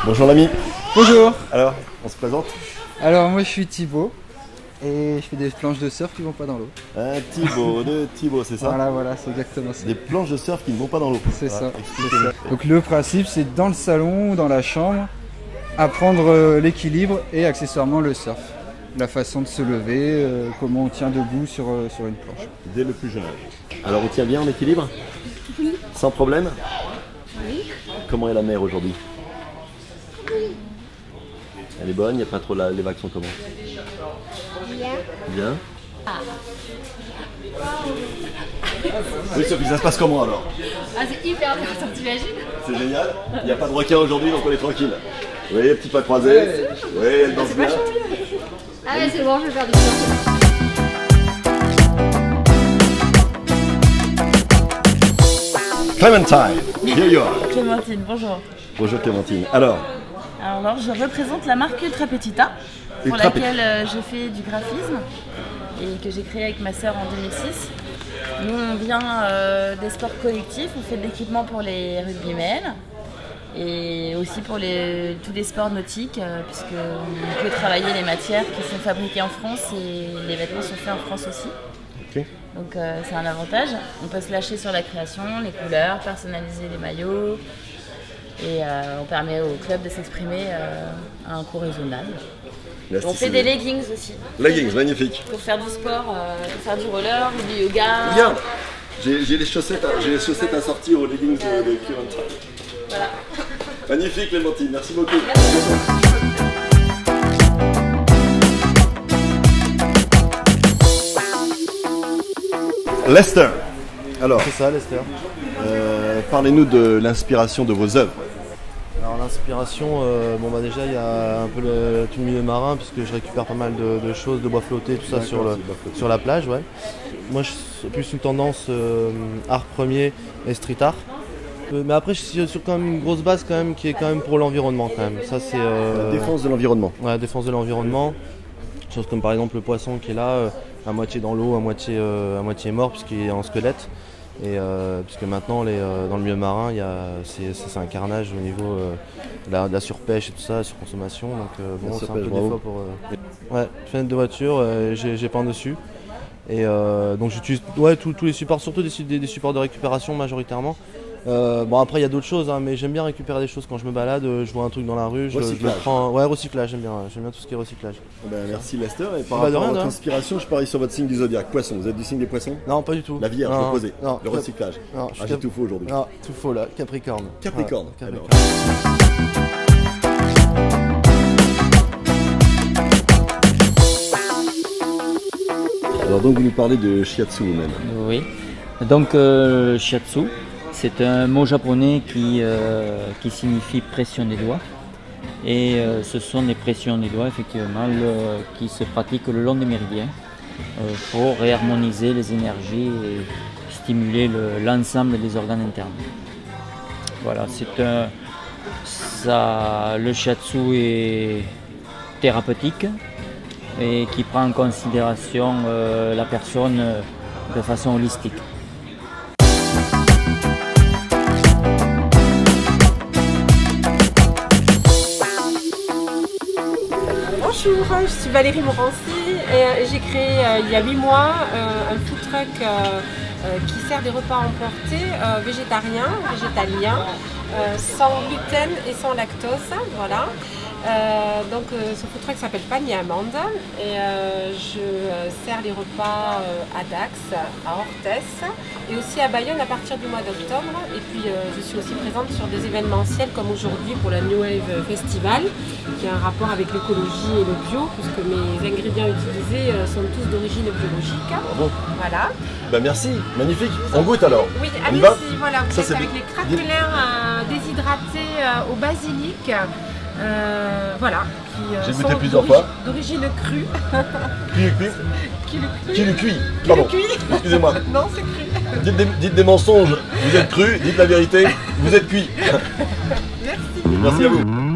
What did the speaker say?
Bonjour l'ami. Bonjour. Alors, on se présente? Alors moi je suis Thibaut et je fais des planches de surf qui vont pas dans l'eau. Thibaut, c'est ça? Voilà, c'est exactement ça. Des planches de surf qui ne vont pas dans l'eau. C'est ça. Donc le principe c'est dans le salon ou dans la chambre, apprendre l'équilibre et accessoirement le surf. La façon de se lever, comment on tient debout sur une planche. Dès le plus jeune âge. Alors on tient bien en équilibre? Oui. Sans problème? Oui. Comment est la mer aujourd'hui? Elle est bonne, il n'y a pas trop les vagues sont comment? Bien. Bien. Oui Sophie, ça se passe comment alors? Ah, c'est hyper intéressant, t'imagines? C'est génial. Il n'y a pas de requin aujourd'hui donc on est tranquille. Vous voyez, petit pas croisé. Oui, elle danse bien. Ah ouais, c'est bon, je vais faire du surf. Clémentine, here you are. Clémentine, bonjour. Bonjour Clémentine. Alors, Je représente la marque Ultra Petita, pour Ultra laquelle je fais du graphisme et que j'ai créé avec ma sœur en 2006. Nous, on vient des sports collectifs, on fait de l'équipement pour les rugbymen et aussi pour tous les sports nautiques, puisqu'on peut travailler les matières qui sont fabriquées en France et les vêtements sont faits en France aussi. ok. Donc c'est un avantage. On peut se lâcher sur la création, les couleurs, personnaliser les maillots. Et on permet au club de s'exprimer à un coût raisonnable. On fait des leggings aussi. Leggings, magnifique. Pour faire du sport, pour faire du roller ou du yoga. Regarde, j'ai les chaussettes assorties aux leggings de Clémentine. Voilà. Magnifique Clémentine, merci beaucoup. Lester. Alors, C'est ça, Lester. parlez-nous de l'inspiration de vos œuvres. Alors l'inspiration, déjà il y a un peu tout le milieu marin puisque je récupère pas mal de choses, de bois flottés, tout ça sur la plage. Ouais. Moi je suis plus une tendance art premier et street art. Mais après je suis sur quand même une grosse base quand même qui est quand même pour l'environnement quand même. Ça c'est La défense de l'environnement. ouais, défense de l'environnement. Choses comme par exemple le poisson qui est là, à moitié dans l'eau, à moitié mort puisqu'il est en squelette. Et puisque maintenant dans le milieu marin c'est un carnage au niveau de la surpêche et tout ça, la surconsommation, donc bon c'est un peu des fois pour ouais, fenêtre de voiture, j'ai peint dessus et donc j'utilise tous les supports, surtout des supports de récupération majoritairement. Bon après il y a d'autres choses mais j'aime bien récupérer des choses quand je me balade, je vois un truc dans la rue, je le prends. Ouais, recyclage, j'aime bien tout ce qui est recyclage. Merci Lester. Et par rapport à votre inspiration, je parie sur votre signe du zodiaque, poisson. Vous êtes du signe des poissons? Non, pas du tout. La Vierge, l'opposé. Le recyclage. Non, j'ai tout faux aujourd'hui. Non, tout faux là, Capricorne. Capricorne. Ouais, Capricorne. Alors donc vous nous parlez de shiatsu même. Oui, donc shiatsu, c'est un mot japonais qui signifie pression des doigts. Et ce sont des pressions des doigts effectivement qui se pratiquent le long des méridiens pour réharmoniser les énergies et stimuler l'ensemble des organes internes. Voilà, le shiatsu est thérapeutique et qui prend en considération la personne de façon holistique. Bonjour, je suis Valérie Morancy et j'ai créé il y a 8 mois un food truck qui sert des repas emportés végétariens, végétaliens, sans gluten et sans lactose. Voilà. Ce food truck s'appelle Panier Amande et je sers les repas à Dax, à Orthès et aussi à Bayonne à partir du mois d'octobre. Et puis je suis aussi présente sur des événementiels comme aujourd'hui pour la New Wave Festival qui a un rapport avec l'écologie et le bio puisque mes ingrédients utilisés sont tous d'origine biologique. Bon. Voilà. Merci, magnifique. On goûte alors? Oui, on y va? voilà, vous Ça, êtes avec les craquelins déshydratés au basilic. Voilà. J'ai goûté plusieurs fois. D'origine crue. Qui le cuit? Pardon. Excusez-moi. Non, c'est cru. Dites des mensonges. Vous êtes cru. Dites la vérité. Vous êtes cuit. Merci. Merci à vous.